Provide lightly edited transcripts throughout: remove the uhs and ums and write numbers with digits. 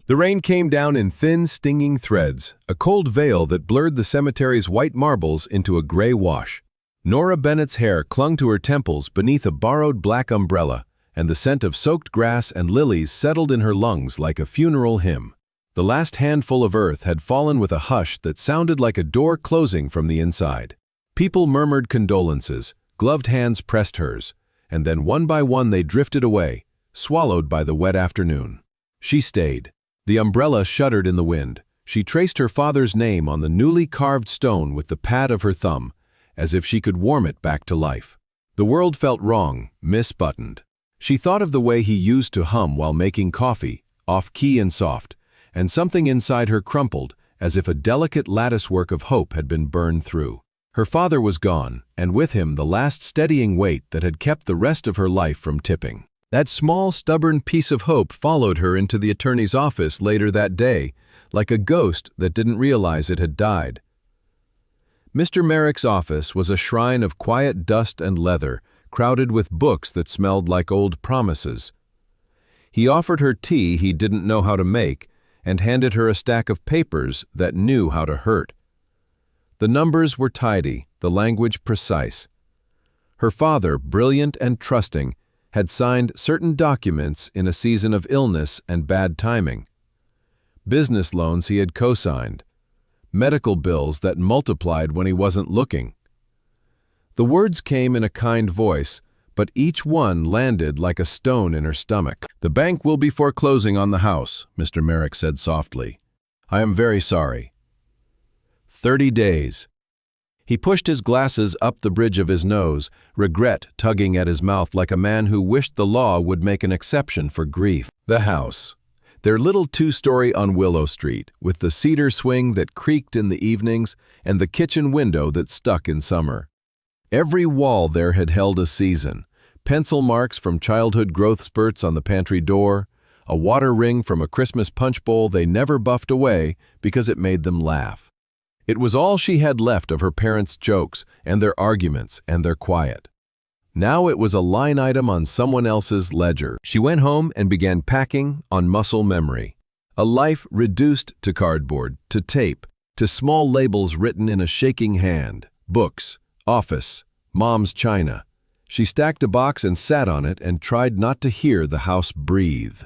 The rain came down in thin, stinging threads, a cold veil that blurred the cemetery's white marbles into a gray wash. Nora Bennett's hair clung to her temples beneath a borrowed black umbrella, and the scent of soaked grass and lilies settled in her lungs like a funeral hymn. The last handful of earth had fallen with a hush that sounded like a door closing from the inside. People murmured condolences, gloved hands pressed hers, and then one by one they drifted away, swallowed by the wet afternoon. She stayed. The umbrella shuddered in the wind. She traced her father's name on the newly carved stone with the pad of her thumb, as if she could warm it back to life. The world felt wrong, misbuttoned. She thought of the way he used to hum while making coffee, off-key and soft, and something inside her crumpled, as if a delicate latticework of hope had been burned through. Her father was gone, and with him the last steadying weight that had kept the rest of her life from tipping. That small, stubborn piece of hope followed her into the attorney's office later that day, like a ghost that didn't realize it had died. Mr. Merrick's office was a shrine of quiet dust and leather, crowded with books that smelled like old promises. He offered her tea he didn't know how to make, and handed her a stack of papers that knew how to hurt. The numbers were tidy, the language precise. Her father, brilliant and trusting, had signed certain documents in a season of illness and bad timing. Business loans he had co-signed. Medical bills that multiplied when he wasn't looking. The words came in a kind voice, but each one landed like a stone in her stomach. "The bank will be foreclosing on the house," Mr. Merrick said softly. "I am very sorry." 30 days. He pushed his glasses up the bridge of his nose, regret tugging at his mouth like a man who wished the law would make an exception for grief. The house. Their little two-story on Willow Street, with the cedar swing that creaked in the evenings and the kitchen window that stuck in summer. Every wall there had held a season. Pencil marks from childhood growth spurts on the pantry door, a water ring from a Christmas punch bowl they never buffed away because it made them laugh. It was all she had left of her parents' jokes and their arguments and their quiet. Now it was a line item on someone else's ledger. She went home and began packing on muscle memory. A life reduced to cardboard, to tape, to small labels written in a shaking hand. Books, office, mom's china. She stacked a box and sat on it and tried not to hear the house breathe.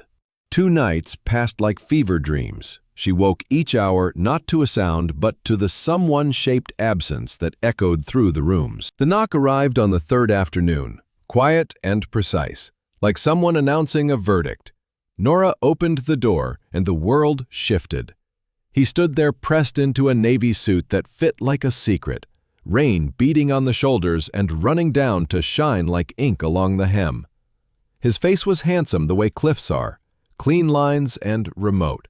2 nights passed like fever dreams. She woke each hour not to a sound but to the someone-shaped absence that echoed through the rooms. The knock arrived on the 3rd afternoon, quiet and precise, like someone announcing a verdict. Nora opened the door and the world shifted. He stood there pressed into a navy suit that fit like a secret, rain beating on the shoulders and running down to shine like ink along the hem. His face was handsome the way cliffs are, clean lines and remote.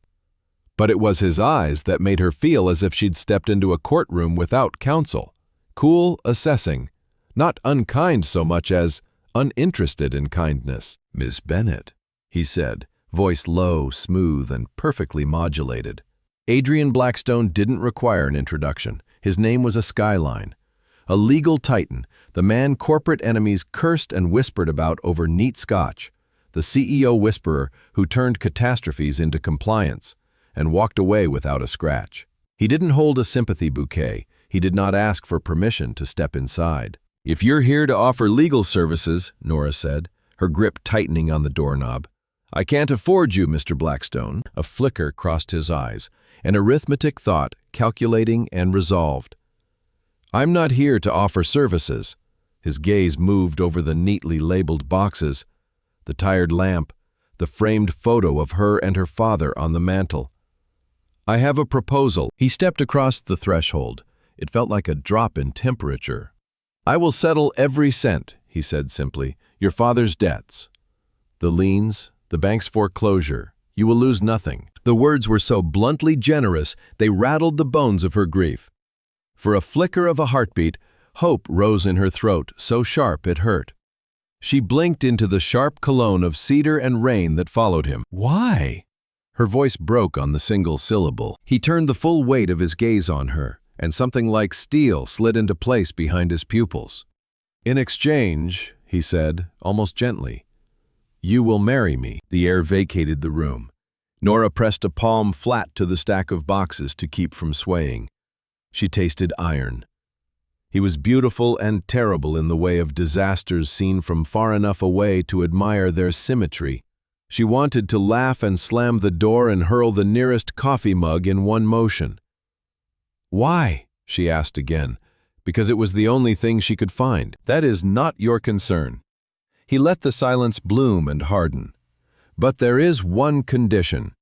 But it was his eyes that made her feel as if she'd stepped into a courtroom without counsel. Cool, assessing, not unkind so much as uninterested in kindness. "Miss Bennett," he said, voice low, smooth, and perfectly modulated. Adrian Blackstone didn't require an introduction. His name was a skyline. A legal titan, the man corporate enemies cursed and whispered about over neat scotch. The CEO whisperer who turned catastrophes into compliance and walked away without a scratch. He didn't hold a sympathy bouquet. He did not ask for permission to step inside. "If you're here to offer legal services," Nora said, her grip tightening on the doorknob, "I can't afford you, Mr. Blackstone." A flicker crossed his eyes, an arithmetic thought, calculating and resolved. "I'm not here to offer services." His gaze moved over the neatly labeled boxes, the tired lamp, the framed photo of her and her father on the mantel. "I have a proposal." He stepped across the threshold. It felt like a drop in temperature. "I will settle every cent," he said simply. "Your father's debts, the liens, the bank's foreclosure. You will lose nothing." The words were so bluntly generous, they rattled the bones of her grief. For a flicker of a heartbeat, hope rose in her throat, so sharp it hurt. She blinked into the sharp cologne of cedar and rain that followed him. "Why?" Her voice broke on the single syllable. He turned the full weight of his gaze on her, and something like steel slid into place behind his pupils. "In exchange," he said, almost gently, "you will marry me." The air vacated the room. Nora pressed a palm flat to the stack of boxes to keep from swaying. She tasted iron. He was beautiful and terrible in the way of disasters seen from far enough away to admire their symmetry. She wanted to laugh and slam the door and hurl the nearest coffee mug in one motion. "Why?" she asked again, because it was the only thing she could find. "That is not your concern." He let the silence bloom and harden. "But there is one condition."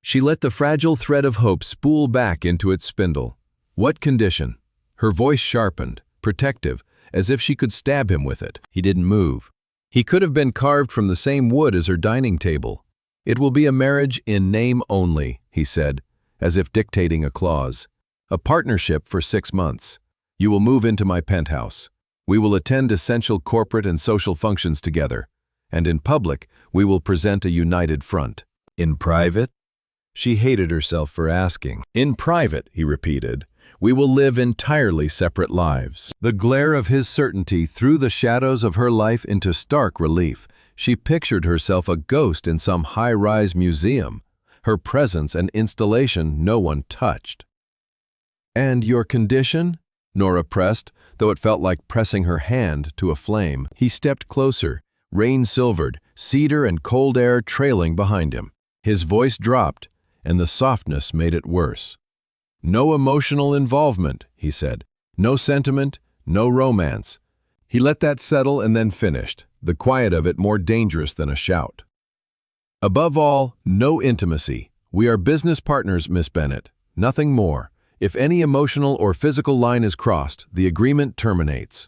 She let the fragile thread of hope spool back into its spindle. "What condition?" Her voice sharpened, protective, as if she could stab him with it. He didn't move. He could have been carved from the same wood as her dining table. "It will be a marriage in name only," he said, as if dictating a clause. "A partnership for 6 months. You will move into my penthouse. We will attend essential corporate and social functions together. And in public, we will present a united front." "In private?" She hated herself for asking. "In private," he repeated. "We will live entirely separate lives." The glare of his certainty threw the shadows of her life into stark relief. She pictured herself a ghost in some high-rise museum, her presence and installation no one touched. "And your condition?" Nora pressed, though it felt like pressing her hand to a flame. He stepped closer, rain-silvered, cedar and cold air trailing behind him. His voice dropped, and the softness made it worse. "No emotional involvement," he said. "No sentiment, no romance." He let that settle and then finished, the quiet of it more dangerous than a shout. "Above all, no intimacy. We are business partners, Miss Bennet. Nothing more. If any emotional or physical line is crossed, the agreement terminates.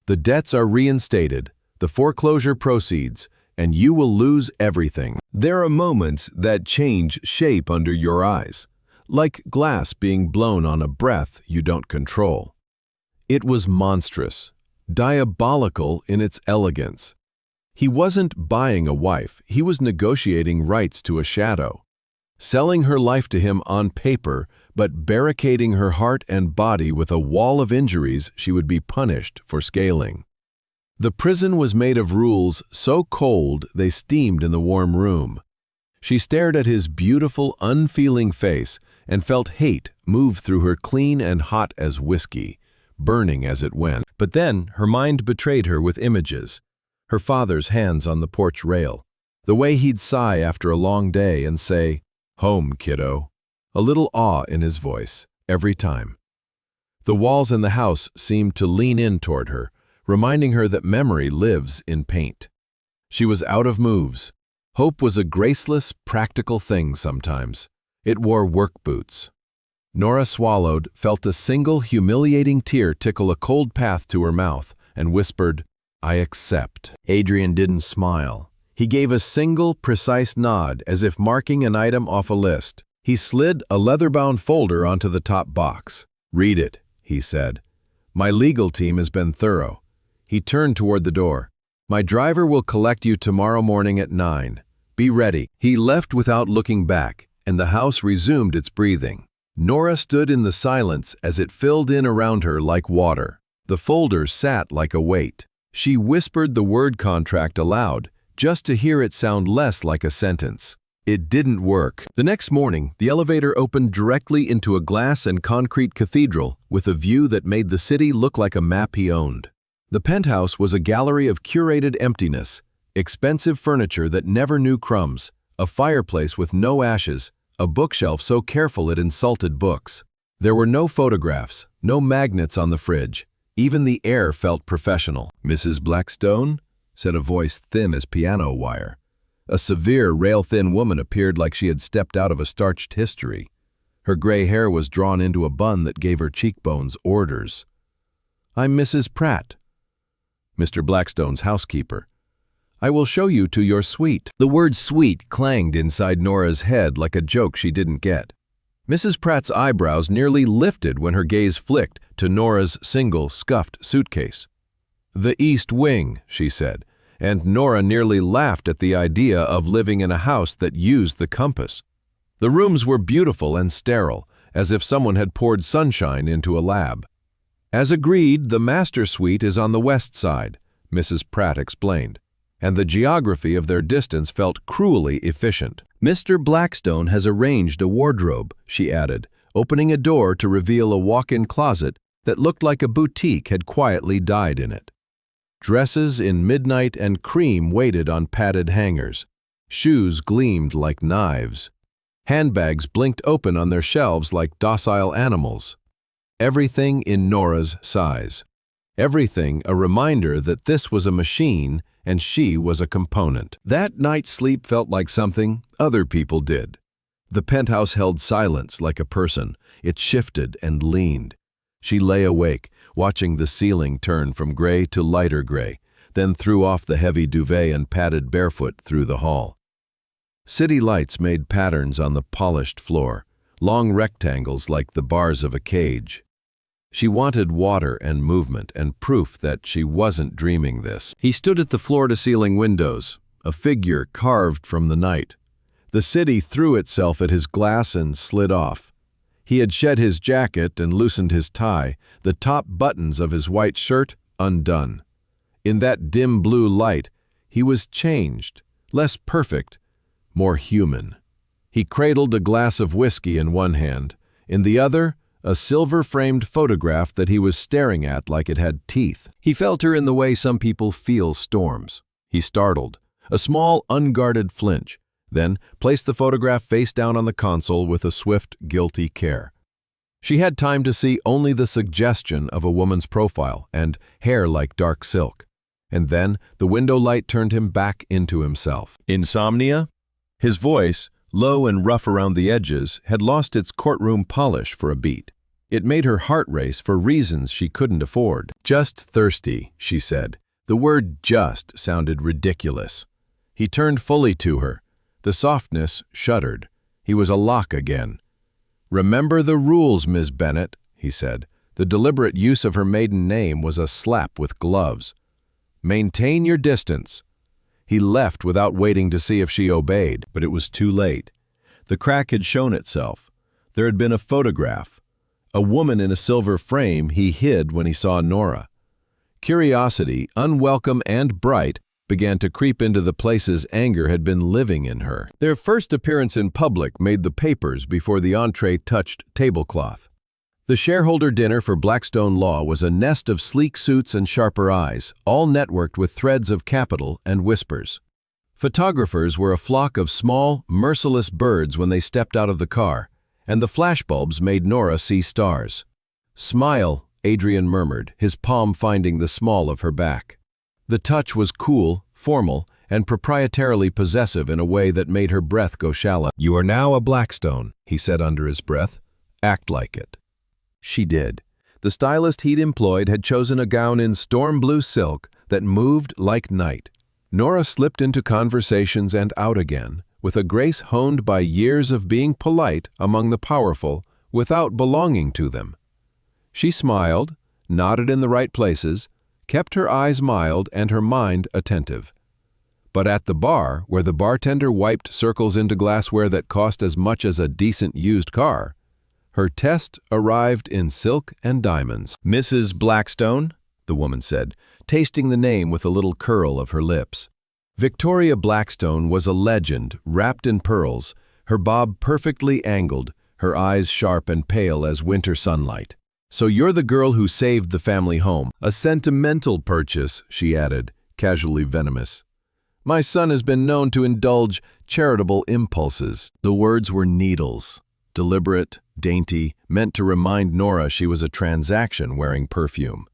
The debts are reinstated, the foreclosure proceeds, and you will lose everything. There are moments that change shape under your eyes, like glass being blown on a breath you don't control." It was monstrous, diabolical in its elegance. He wasn't buying a wife, he was negotiating rights to a shadow. Selling her life to him on paper, but barricading her heart and body with a wall of injuries she would be punished for scaling. The prison was made of rules so cold they steamed in the warm room. She stared at his beautiful, unfeeling face and felt hate move through her clean and hot as whiskey, burning as it went. But then her mind betrayed her with images. Her father's hands on the porch rail, the way he'd sigh after a long day and say, "Home, kiddo," a little awe in his voice, every time. The walls in the house seemed to lean in toward her, reminding her that memory lives in paint. She was out of moves. Hope was a graceless, practical thing sometimes. It wore work boots. Nora swallowed, felt a single humiliating tear tickle a cold path to her mouth, and whispered, "I accept." Adrian didn't smile. He gave a single, precise nod, as if marking an item off a list. He slid a leather-bound folder onto the top box. "Read it," he said. "My legal team has been thorough." He turned toward the door. "My driver will collect you tomorrow morning at 9. Be ready." He left without looking back, and the house resumed its breathing. Nora stood in the silence as it filled in around her like water. The folder sat like a weight. She whispered the word contract aloud, just to hear it sound less like a sentence. It didn't work. The next morning, the elevator opened directly into a glass and concrete cathedral with a view that made the city look like a map he owned. The penthouse was a gallery of curated emptiness, expensive furniture that never knew crumbs, a fireplace with no ashes, a bookshelf so careful it insulted books. There were no photographs, no magnets on the fridge. Even the air felt professional. "Mrs. Blackstone?" said a voice thin as piano wire. A severe, rail-thin woman appeared like she had stepped out of a starched history. Her gray hair was drawn into a bun that gave her cheekbones orders. "I'm Mrs. Pratt, Mr. Blackstone's housekeeper. I will show you to your suite." The word suite clanged inside Nora's head like a joke she didn't get. Mrs. Pratt's eyebrows nearly lifted when her gaze flicked to Nora's single, scuffed suitcase. "The East Wing," she said, and Nora nearly laughed at the idea of living in a house that used the compass. The rooms were beautiful and sterile, as if someone had poured sunshine into a lab. "As agreed, the master suite is on the west side," Mrs. Pratt explained, and the geography of their distance felt cruelly efficient. "Mr. Blackstone has arranged a wardrobe," she added, opening a door to reveal a walk-in closet that looked like a boutique had quietly died in it. Dresses in midnight and cream waited on padded hangers. Shoes gleamed like knives. Handbags blinked open on their shelves like docile animals. Everything in Nora's size. Everything a reminder that this was a machine and she was a component. That night's sleep felt like something other people did. The penthouse held silence like a person. It shifted and leaned. She lay awake, watching the ceiling turn from gray to lighter gray, then threw off the heavy duvet and padded barefoot through the hall. City lights made patterns on the polished floor, long rectangles like the bars of a cage. She wanted water and movement and proof that she wasn't dreaming this. He stood at the floor-to-ceiling windows, a figure carved from the night. The city threw itself at his glass and slid off. He had shed his jacket and loosened his tie, the top buttons of his white shirt undone. In that dim blue light, he was changed, less perfect, more human. He cradled a glass of whiskey in one hand, in the other, a silver-framed photograph that he was staring at like it had teeth. He felt her in the way some people feel storms. He startled, a small, unguarded flinch, then placed the photograph face down on the console with a swift, guilty care. She had time to see only the suggestion of a woman's profile and hair like dark silk. And then the window light turned him back into himself. Insomnia? His voice, low and rough around the edges, had lost its courtroom polish for a beat. It made her heart race for reasons she couldn't afford. "Just thirsty," she said. The word "just" sounded ridiculous. He turned fully to her. The softness shuddered. He was a lock again. "Remember the rules, Ms. Bennett," he said. The deliberate use of her maiden name was a slap with gloves. "Maintain your distance." He left without waiting to see if she obeyed, but it was too late. The crack had shown itself. There had been a photograph. A woman in a silver frame he hid when he saw Nora. Curiosity, unwelcome and bright, began to creep into the places anger had been living in her. Their first appearance in public made the papers before the entree touched tablecloth. The shareholder dinner for Blackstone Law was a nest of sleek suits and sharper eyes, all networked with threads of capital and whispers. Photographers were a flock of small, merciless birds when they stepped out of the car, and the flashbulbs made Nora see stars. "Smile," Adrian murmured, his palm finding the small of her back. The touch was cool, formal, and proprietarily possessive in a way that made her breath go shallow. "You are now a Blackstone," he said under his breath. "Act like it." She did. The stylist he'd employed had chosen a gown in storm blue silk that moved like night. Nora slipped into conversations and out again, with a grace honed by years of being polite among the powerful without belonging to them. She smiled, nodded in the right places, kept her eyes mild and her mind attentive. But at the bar, where the bartender wiped circles into glassware that cost as much as a decent used car, her test arrived in silk and diamonds. "Mrs. Blackstone," the woman said, tasting the name with a little curl of her lips. Victoria Blackstone was a legend, wrapped in pearls, her bob perfectly angled, her eyes sharp and pale as winter sunlight. "So you're the girl who saved the family home. A sentimental purchase," she added, casually venomous. "My son has been known to indulge charitable impulses." The words were needles. Deliberate, dainty, meant to remind Nora she was a transaction wearing perfume.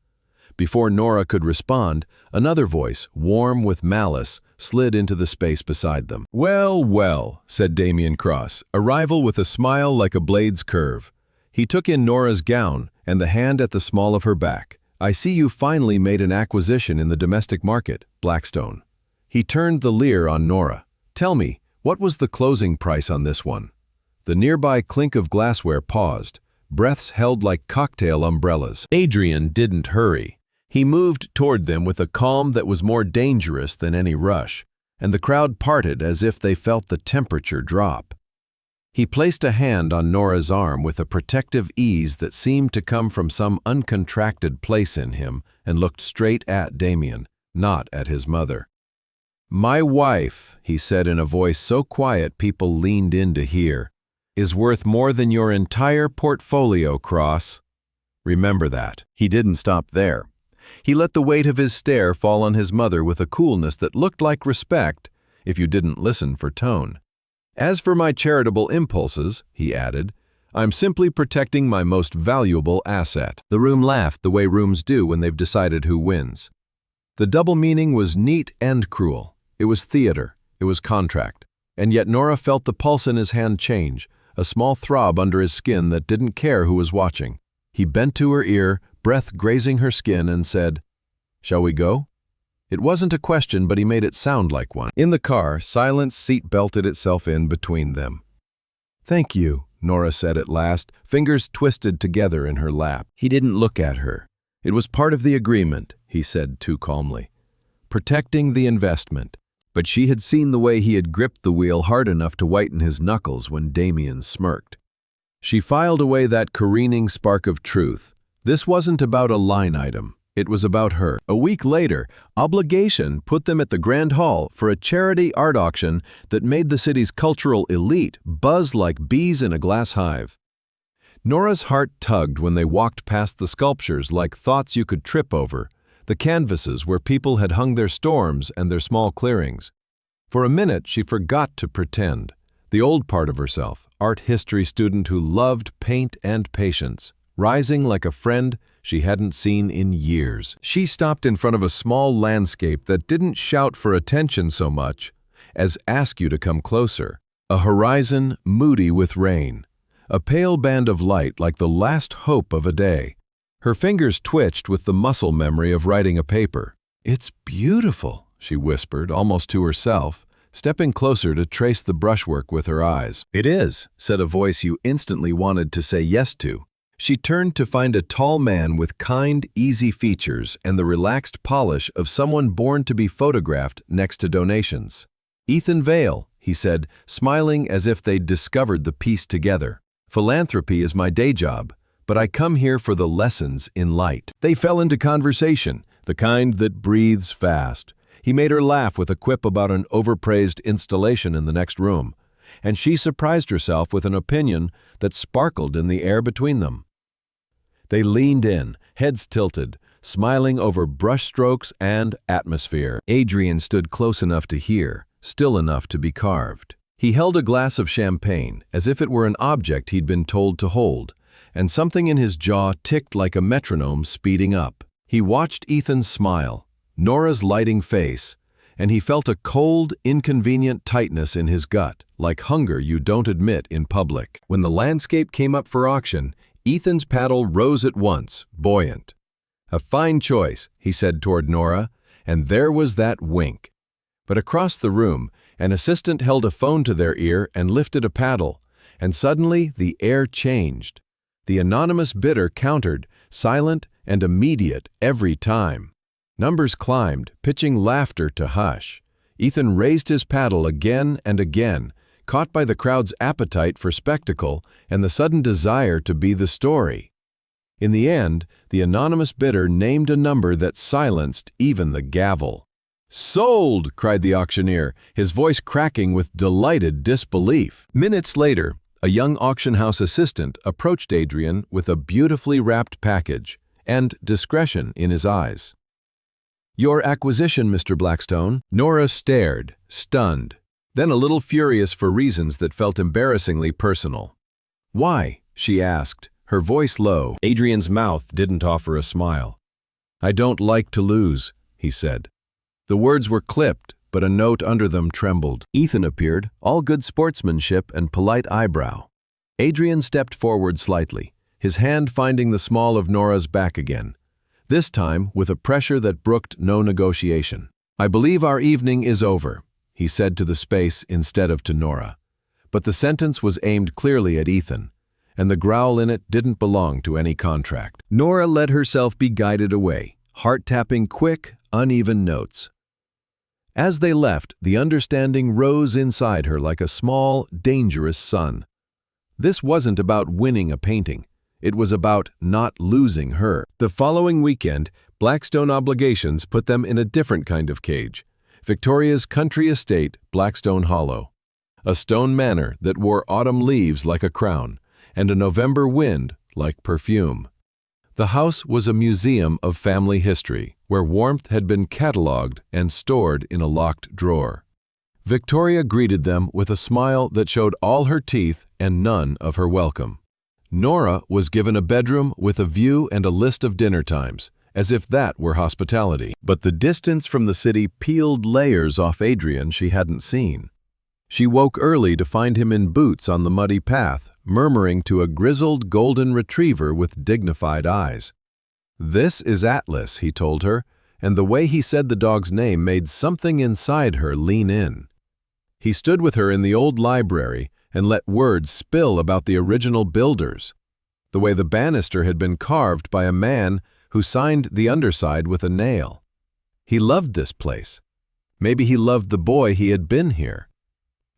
Before Nora could respond, another voice, warm with malice, slid into the space beside them. "Well, well," said Damian Cross, arrival with a smile like a blade's curve. He took in Nora's gown and the hand at the small of her back. "I see you finally made an acquisition in the domestic market, Blackstone." He turned the leer on Nora. "Tell me, what was the closing price on this one?" The nearby clink of glassware paused, breaths held like cocktail umbrellas. Adrian didn't hurry. He moved toward them with a calm that was more dangerous than any rush, and the crowd parted as if they felt the temperature drop. He placed a hand on Nora's arm with a protective ease that seemed to come from some uncontracted place in him and looked straight at Damian, not at his mother. "My wife," he said in a voice so quiet people leaned in to hear, "is worth more than your entire portfolio, Cross. Remember that." He didn't stop there. He let the weight of his stare fall on his mother with a coolness that looked like respect, if you didn't listen for tone. "As for my charitable impulses," he added, "I'm simply protecting my most valuable asset." The room laughed the way rooms do when they've decided who wins. The double meaning was neat and cruel. It was theater. It was contract. And yet Nora felt the pulse in his hand change, a small throb under his skin that didn't care who was watching. He bent to her ear, breath grazing her skin, and said, "Shall we go?" It wasn't a question, but he made it sound like one. In the car, silence seat-belted itself in between them. "Thank you," Nora said at last, fingers twisted together in her lap. He didn't look at her. "It was part of the agreement," he said too calmly. "Protecting the investment." But she had seen the way he had gripped the wheel hard enough to whiten his knuckles when Damian smirked. She filed away that careening spark of truth. This wasn't about a line item. It was about her. A week later, obligation put them at the Grand Hall for a charity art auction that made the city's cultural elite buzz like bees in a glass hive. Nora's heart tugged when they walked past the sculptures like thoughts you could trip over, the canvases where people had hung their storms and their small clearings. For a minute, she forgot to pretend. The old part of herself, art history student who loved paint and patience, rising like a friend she hadn't seen in years. She stopped in front of a small landscape that didn't shout for attention so much as ask you to come closer. A horizon moody with rain. A pale band of light like the last hope of a day. Her fingers twitched with the muscle memory of writing a paper. "It's beautiful," she whispered, almost to herself, stepping closer to trace the brushwork with her eyes. "It is," said a voice you instantly wanted to say yes to. She turned to find a tall man with kind, easy features and the relaxed polish of someone born to be photographed next to donations. "Ethan Vale," he said, smiling as if they'd discovered the piece together. "Philanthropy is my day job, but I come here for the lessons in light." They fell into conversation, the kind that breathes fast. He made her laugh with a quip about an overpraised installation in the next room, and she surprised herself with an opinion that sparkled in the air between them. They leaned in, heads tilted, smiling over brushstrokes and atmosphere. Adrian stood close enough to hear, still enough to be carved. He held a glass of champagne, as if it were an object he'd been told to hold, and something in his jaw ticked like a metronome speeding up. He watched Ethan smile, Nora's lighting face, and he felt a cold, inconvenient tightness in his gut, like hunger you don't admit in public. When the landscape came up for auction, Ethan's paddle rose at once, buoyant. "A fine choice," he said toward Nora, and there was that wink. But across the room, an assistant held a phone to their ear and lifted a paddle, and suddenly the air changed. The anonymous bidder countered, silent and immediate every time. Numbers climbed, pitching laughter to hush. Ethan raised his paddle again and again, caught by the crowd's appetite for spectacle and the sudden desire to be the story. In the end, the anonymous bidder named a number that silenced even the gavel. "Sold!" cried the auctioneer, his voice cracking with delighted disbelief. Minutes later, a young auction house assistant approached Adrian with a beautifully wrapped package and discretion in his eyes. "Your acquisition, Mr. Blackstone." Nora stared, stunned, then a little furious for reasons that felt embarrassingly personal. "Why?" she asked, her voice low. Adrian's mouth didn't offer a smile. "I don't like to lose," he said. The words were clipped, but a note under them trembled. Ethan appeared, all good sportsmanship and polite eyebrow. Adrian stepped forward slightly, his hand finding the small of Nora's back again, this time with a pressure that brooked no negotiation. "I believe our evening is over," he said to the space instead of to Nora. But the sentence was aimed clearly at Ethan, and the growl in it didn't belong to any contract. Nora let herself be guided away, heart-tapping quick, uneven notes. As they left, the understanding rose inside her like a small, dangerous sun. This wasn't about winning a painting. It was about not losing her. The following weekend, Blackstone obligations put them in a different kind of cage. Victoria's country estate, Blackstone Hollow. A stone manor that wore autumn leaves like a crown, and a November wind like perfume. The house was a museum of family history, where warmth had been catalogued and stored in a locked drawer. Victoria greeted them with a smile that showed all her teeth and none of her welcome. Nora was given a bedroom with a view and a list of dinner times, as if that were hospitality. But the distance from the city peeled layers off Adrian she hadn't seen. She woke early to find him in boots on the muddy path, murmuring to a grizzled golden retriever with dignified eyes. "This is Atlas," he told her, and the way he said the dog's name made something inside her lean in. He stood with her in the old library and let words spill about the original builders, the way the banister had been carved by a man who signed the underside with a nail. He loved this place. Maybe he loved the boy he had been here.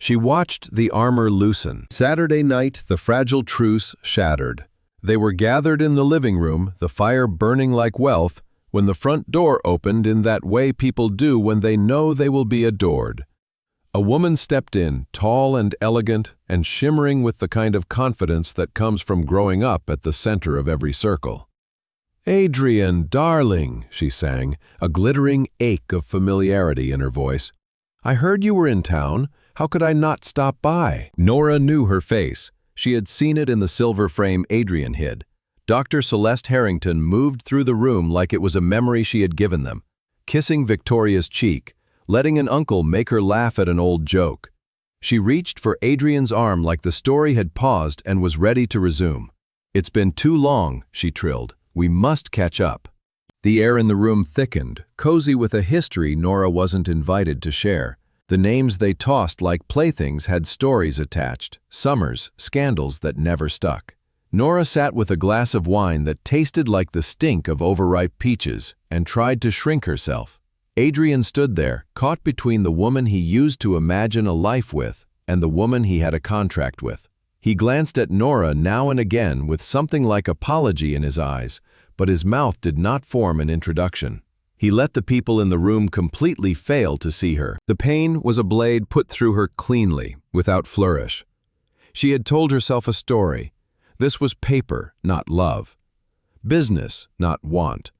She watched the armor loosen. Saturday night, the fragile truce shattered. They were gathered in the living room, the fire burning like wealth, when the front door opened in that way people do when they know they will be adored. A woman stepped in, tall and elegant, and shimmering with the kind of confidence that comes from growing up at the center of every circle. "Adrian, darling," she sang, a glittering ache of familiarity in her voice. "I heard you were in town. How could I not stop by?" Nora knew her face. She had seen it in the silver frame Adrian hid. Dr. Celeste Harrington moved through the room like it was a memory she had given them, kissing Victoria's cheek, letting an uncle make her laugh at an old joke. She reached for Adrian's arm like the story had paused and was ready to resume. "It's been too long," she trilled. "We must catch up." The air in the room thickened, cozy with a history Nora wasn't invited to share. The names they tossed like playthings had stories attached, summers, scandals that never stuck. Nora sat with a glass of wine that tasted like the stink of overripe peaches and tried to shrink herself. Adrian stood there, caught between the woman he used to imagine a life with and the woman he had a contract with. He glanced at Nora now and again with something like apology in his eyes, but his mouth did not form an introduction. He let the people in the room completely fail to see her. The pain was a blade put through her cleanly, without flourish. She had told herself a story. This was paper, not love. Business, not want.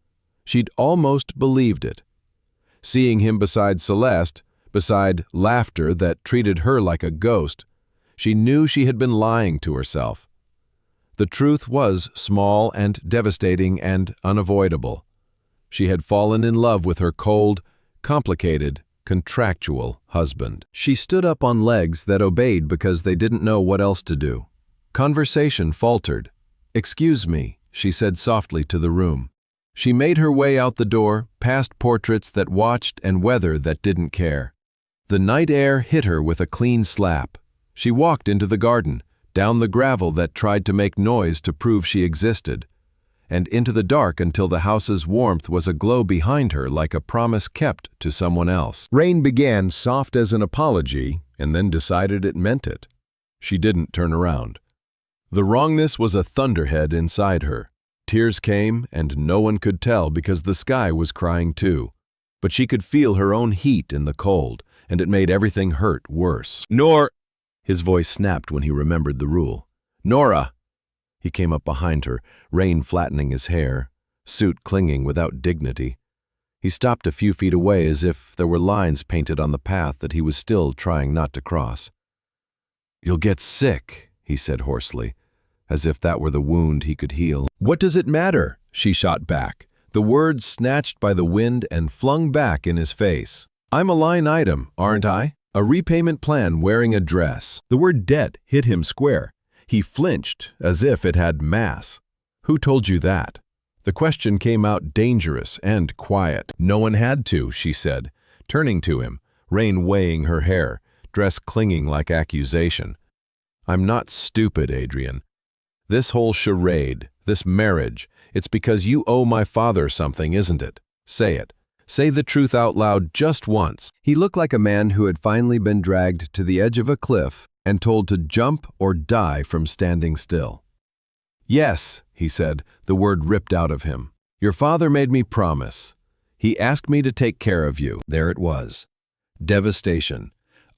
She'd almost believed it. Seeing him beside Celeste, beside laughter that treated her like a ghost, she knew she had been lying to herself. The truth was small and devastating and unavoidable. She had fallen in love with her cold, complicated, contractual husband. She stood up on legs that obeyed because they didn't know what else to do. Conversation faltered. "Excuse me," she said softly to the room. She made her way out the door, past portraits that watched and weather that didn't care. The night air hit her with a clean slap. She walked into the garden, down the gravel that tried to make noise to prove she existed, and into the dark until the house's warmth was aglow behind her like a promise kept to someone else. Rain began soft as an apology and then decided it meant it. She didn't turn around. The wrongness was a thunderhead inside her. Tears came and no one could tell because the sky was crying too. But she could feel her own heat in the cold, and it made everything hurt worse. His voice snapped when he remembered the rule. "Nora!" He came up behind her, rain flattening his hair, suit clinging without dignity. He stopped a few feet away as if there were lines painted on the path that he was still trying not to cross. "You'll get sick," he said hoarsely, as if that were the wound he could heal. "What does it matter?" she shot back, the words snatched by the wind and flung back in his face. "I'm a line item, aren't I? A repayment plan wearing a dress." The word debt hit him square. He flinched as if it had mass. "Who told you that?" The question came out dangerous and quiet. "No one had to," she said, turning to him, rain weighing her hair, dress clinging like accusation. "I'm not stupid, Adrian. This whole charade, this marriage, it's because you owe my father something, isn't it? Say it. Say the truth out loud just once." He looked like a man who had finally been dragged to the edge of a cliff and told to jump or die from standing still. "Yes," he said, the word ripped out of him. "Your father made me promise. He asked me to take care of you." There it was. devastation.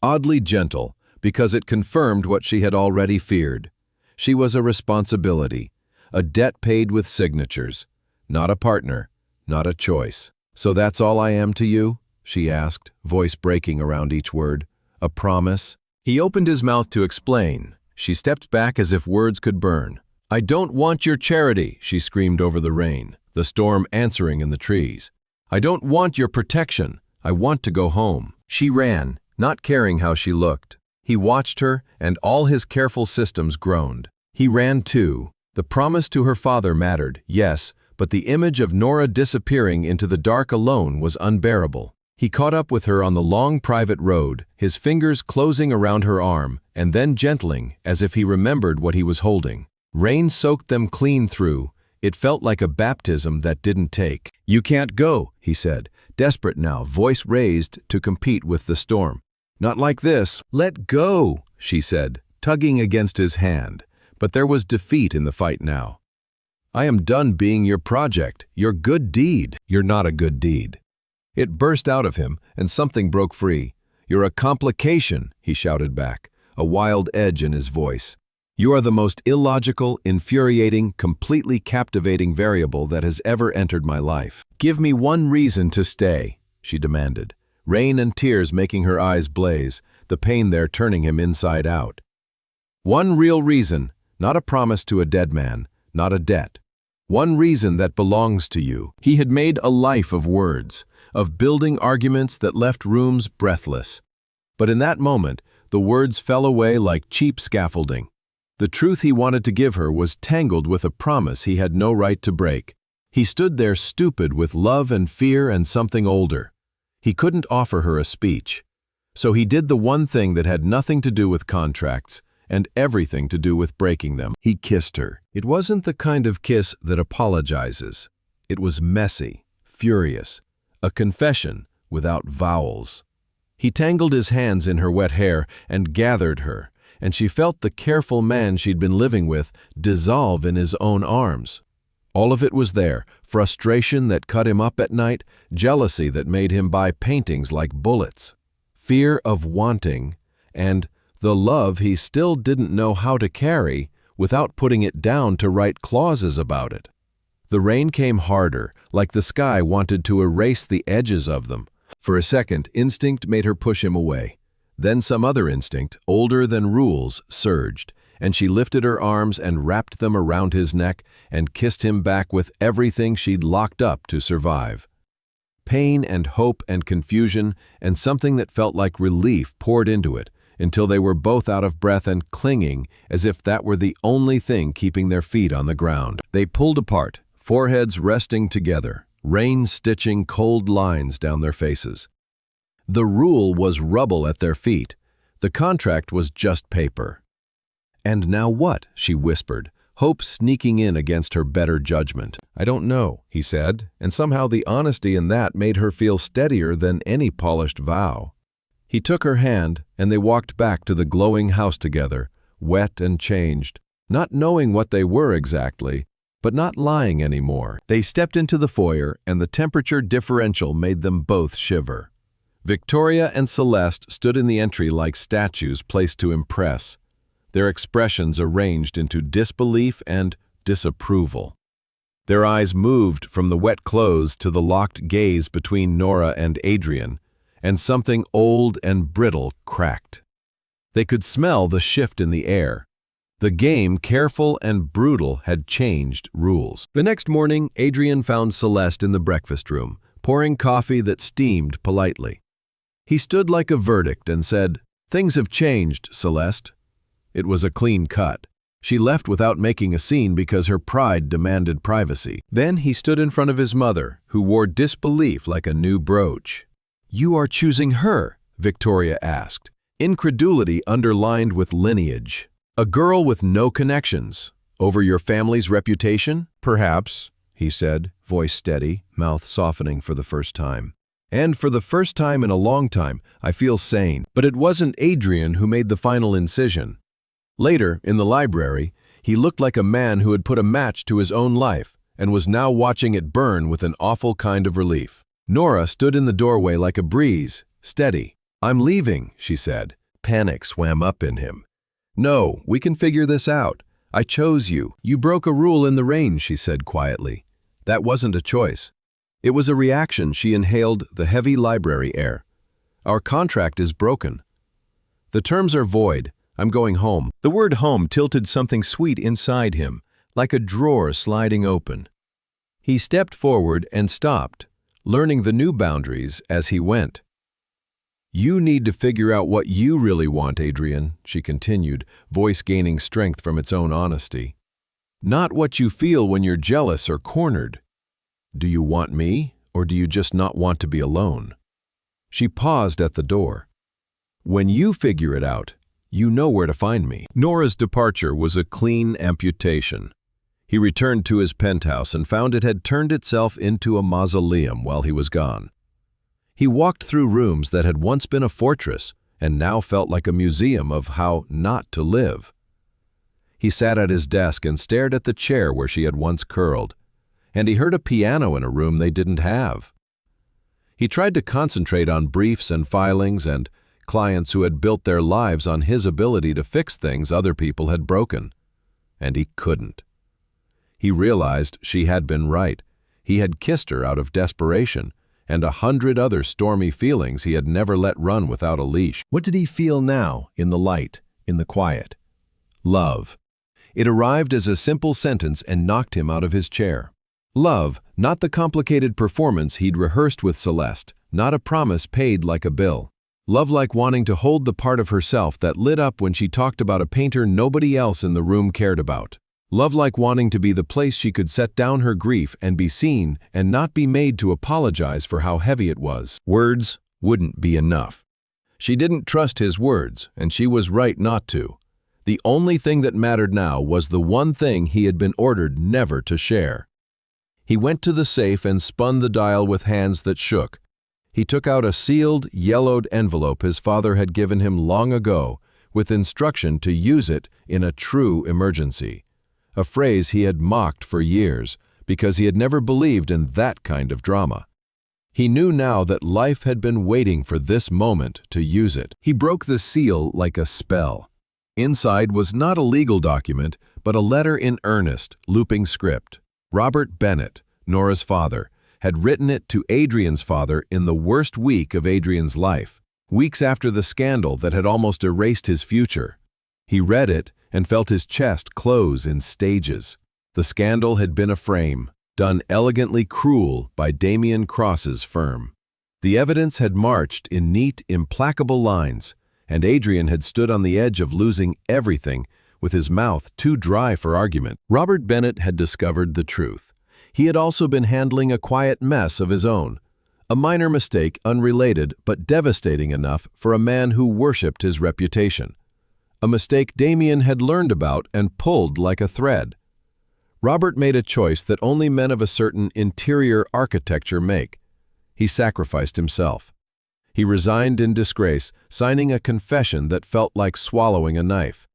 Oddly gentle, because it confirmed what she had already feared. She was a responsibility, a debt paid with signatures, not a partner, not a choice. "So that's all I am to you?" she asked, voice breaking around each word. "A promise?" He opened his mouth to explain. She stepped back as if words could burn. "I don't want your charity," she screamed over the rain, the storm answering in the trees. "I don't want your protection. I want to go home." She ran, not caring how she looked. He watched her, and all his careful systems groaned. He ran too. The promise to her father mattered, yes, but the image of Nora disappearing into the dark alone was unbearable. He caught up with her on the long private road, his fingers closing around her arm, and then gentling, as if he remembered what he was holding. Rain soaked them clean through. It felt like a baptism that didn't take. "You can't go," he said, desperate now, voice raised to compete with the storm. "Not like this." "Let go," she said, tugging against his hand. But there was defeat in the fight now. "I am done being your project, your good deed." "You're not a good deed." It burst out of him, and something broke free. "You're a complication," he shouted back, a wild edge in his voice. "You are the most illogical, infuriating, completely captivating variable that has ever entered my life." "Give me one reason to stay," she demanded, rain and tears making her eyes blaze, the pain there turning him inside out. "One real reason, not a promise to a dead man, not a debt. One reason that belongs to you." He had made a life of words, of building arguments that left rooms breathless. But in that moment, the words fell away like cheap scaffolding. The truth he wanted to give her was tangled with a promise he had no right to break. He stood there stupid with love and fear and something older. He couldn't offer her a speech. So he did the one thing that had nothing to do with contracts and everything to do with breaking them. He kissed her. It wasn't the kind of kiss that apologizes. It was messy, furious, a confession without vowels. He tangled his hands in her wet hair and gathered her, and she felt the careful man she'd been living with dissolve in his own arms. All of it was there, frustration that cut him up at night, jealousy that made him buy paintings like bullets, fear of wanting, and the love he still didn't know how to carry without putting it down to write clauses about it. The rain came harder, like the sky wanted to erase the edges of them. For a second, instinct made her push him away. Then some other instinct, older than rules, surged, and she lifted her arms and wrapped them around his neck and kissed him back with everything she'd locked up to survive. Pain and hope and confusion and something that felt like relief poured into it, until they were both out of breath and clinging as if that were the only thing keeping their feet on the ground. They pulled apart, foreheads resting together, rain stitching cold lines down their faces. The rule was rubble at their feet. The contract was just paper. "And now what?" she whispered, hope sneaking in against her better judgment. "I don't know," he said, and somehow the honesty in that made her feel steadier than any polished vow. He took her hand, and they walked back to the glowing house together, wet and changed, not knowing what they were exactly, but not lying anymore. They stepped into the foyer, and the temperature differential made them both shiver. Victoria and Celeste stood in the entry like statues placed to impress, their expressions arranged into disbelief and disapproval. Their eyes moved from the wet clothes to the locked gaze between Nora and Adrian, and something old and brittle cracked. They could smell the shift in the air. The game, careful and brutal, had changed rules. The next morning, Adrian found Celeste in the breakfast room, pouring coffee that steamed politely. He stood like a verdict and said, "Things have changed, Celeste." It was a clean cut. She left without making a scene because her pride demanded privacy. Then he stood in front of his mother, who wore disbelief like a new brooch. "You are choosing her?" Victoria asked, incredulity underlined with lineage. "A girl with no connections. Over your family's reputation?" "Perhaps," he said, voice steady, mouth softening for the first time. "And for the first time in a long time, I feel sane." But it wasn't Adrian who made the final incision. Later, in the library, he looked like a man who had put a match to his own life and was now watching it burn with an awful kind of relief. Nora stood in the doorway like a breeze, steady, "I'm leaving," she said. Panic swam up in him. "No, we can figure this out. I chose you. You broke a rule in the rain," she said quietly. That wasn't a choice. It was a reaction. She inhaled the heavy library air. "Our contract is broken. The terms are void. I'm going home." The word home tilted something sweet inside him, like a drawer sliding open. He stepped forward and stopped, learning the new boundaries as he went. "You need to figure out what you really want, Adrian," she continued, voice gaining strength from its own honesty. "Not what you feel when you're jealous or cornered. Do you want me, or do you just not want to be alone?" She paused at the door. "When you figure it out, you know where to find me." Nora's departure was a clean amputation. He returned to his penthouse and found it had turned itself into a mausoleum while he was gone. He walked through rooms that had once been a fortress and now felt like a museum of how not to live. He sat at his desk and stared at the chair where she had once curled, and he heard a piano in a room they didn't have. He tried to concentrate on briefs and filings and clients who had built their lives on his ability to fix things other people had broken, and he couldn't. He realized she had been right. He had kissed her out of desperation, and 100 other stormy feelings he had never let run without a leash. What did he feel now, in the light, in the quiet? Love. It arrived as a simple sentence and knocked him out of his chair. Love, not the complicated performance he'd rehearsed with Celeste, not a promise paid like a bill. Love like wanting to hold the part of herself that lit up when she talked about a painter nobody else in the room cared about. Love like wanting to be the place she could set down her grief and be seen and not be made to apologize for how heavy it was. Words wouldn't be enough. She didn't trust his words, and she was right not to. The only thing that mattered now was the one thing he had been ordered never to share. He went to the safe and spun the dial with hands that shook. He took out a sealed, yellowed envelope his father had given him long ago, with instruction to use it in a true emergency. A phrase he had mocked for years, because he had never believed in that kind of drama. He knew now that life had been waiting for this moment to use it. He broke the seal like a spell. Inside was not a legal document, but a letter in earnest, looping script. Robert Bennett, Nora's father, had written it to Adrian's father in the worst week of Adrian's life, weeks after the scandal that had almost erased his future. He read it and felt his chest close in stages. The scandal had been a frame, done elegantly cruel by Damian Cross's firm. The evidence had marched in neat, implacable lines, and Adrian had stood on the edge of losing everything, with his mouth too dry for argument. Robert Bennett had discovered the truth. He had also been handling a quiet mess of his own, a minor mistake unrelated but devastating enough for a man who worshipped his reputation. A mistake Damian had learned about and pulled like a thread. Robert made a choice that only men of a certain interior architecture make. He sacrificed himself. He resigned in disgrace, signing a confession that felt like swallowing a knife,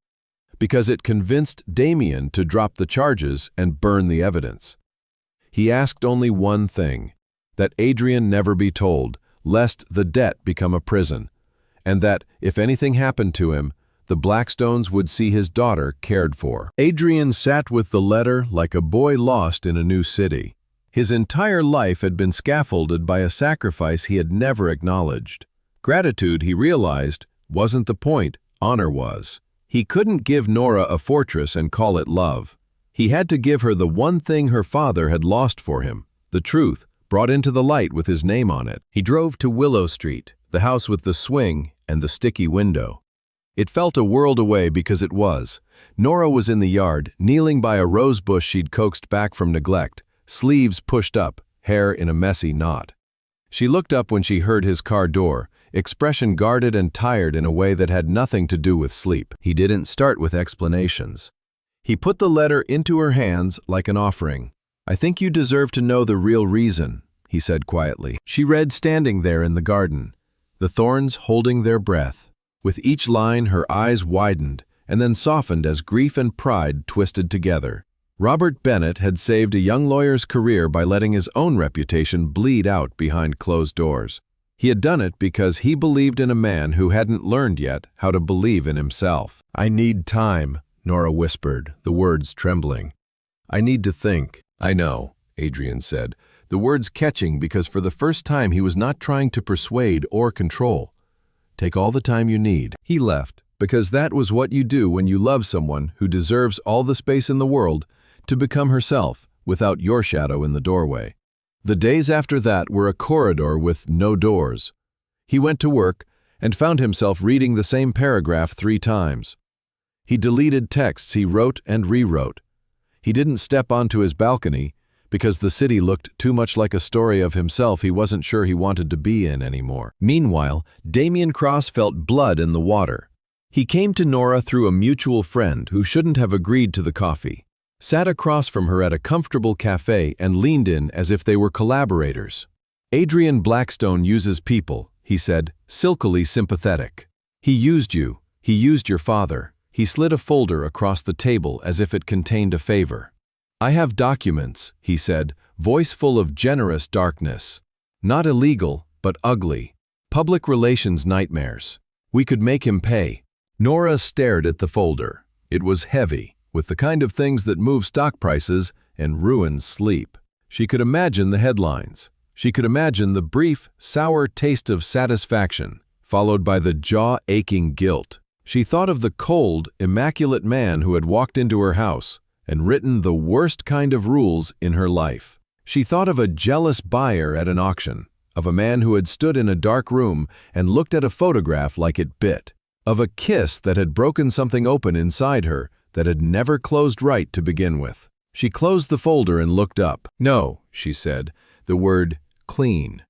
because it convinced Damian to drop the charges and burn the evidence. He asked only one thing, that Adrian never be told, lest the debt become a prison, and that, if anything happened to him, the Blackstones would see his daughter cared for. Adrian sat with the letter like a boy lost in a new city. His entire life had been scaffolded by a sacrifice he had never acknowledged. Gratitude, he realized, wasn't the point, honor was. He couldn't give Nora a fortress and call it love. He had to give her the one thing her father had lost for him, the truth, brought into the light with his name on it. He drove to Willow Street, the house with the swing and the sticky window. It felt a world away because it was. Nora was in the yard, kneeling by a rose bush she'd coaxed back from neglect, sleeves pushed up, hair in a messy knot. She looked up when she heard his car door, expression guarded and tired in a way that had nothing to do with sleep. He didn't start with explanations. He put the letter into her hands like an offering. "I think you deserve to know the real reason," he said quietly. She read, standing there in the garden, the thorns holding their breath. With each line, her eyes widened and then softened as grief and pride twisted together. Robert Bennett had saved a young lawyer's career by letting his own reputation bleed out behind closed doors. He had done it because he believed in a man who hadn't learned yet how to believe in himself. "I need time," Nora whispered, the words trembling. "I need to think." "I know," Adrian said, the words catching because for the first time he was not trying to persuade or control. "Take all the time you need." He left, because that was what you do when you love someone who deserves all the space in the world to become herself without your shadow in the doorway. The days after that were a corridor with no doors. He went to work and found himself reading the same paragraph 3 times. He deleted texts he wrote and rewrote. He didn't step onto his balcony because the city looked too much like a story of himself he wasn't sure he wanted to be in anymore. Meanwhile, Damian Cross felt blood in the water. He came to Nora through a mutual friend who shouldn't have agreed to the coffee, sat across from her at a comfortable cafe and leaned in as if they were collaborators. "Adrian Blackstone uses people," he said, silkily sympathetic. "He used you. He used your father." He slid a folder across the table as if it contained a favor. "I have documents," he said, voice full of generous darkness. "Not illegal, but ugly. Public relations nightmares. We could make him pay." Nora stared at the folder. It was heavy, with the kind of things that move stock prices and ruin sleep. She could imagine the headlines. She could imagine the brief, sour taste of satisfaction, followed by the jaw-aching guilt. She thought of the cold, immaculate man who had walked into her house and written the worst kind of rules in her life. She thought of a jealous buyer at an auction, of a man who had stood in a dark room and looked at a photograph like it bit, of a kiss that had broken something open inside her that had never closed right to begin with. She closed the folder and looked up. "No," she said, the word clean.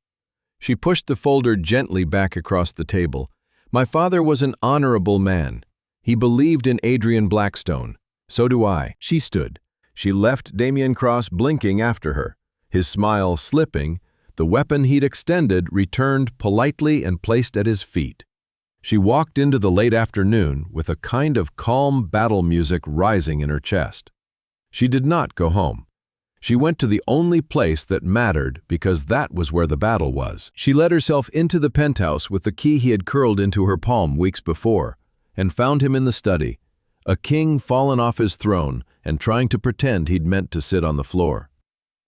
She pushed the folder gently back across the table. "My father was an honorable man. He believed in Adrian Blackstone. So do I." She stood. She left Damian Cross blinking after her. His smile slipping, the weapon he'd extended returned politely and placed at his feet. She walked into the late afternoon with a kind of calm battle music rising in her chest. She did not go home. She went to the only place that mattered because that was where the battle was. She let herself into the penthouse with the key he had curled into her palm weeks before, and found him in the study, a king fallen off his throne and trying to pretend he'd meant to sit on the floor.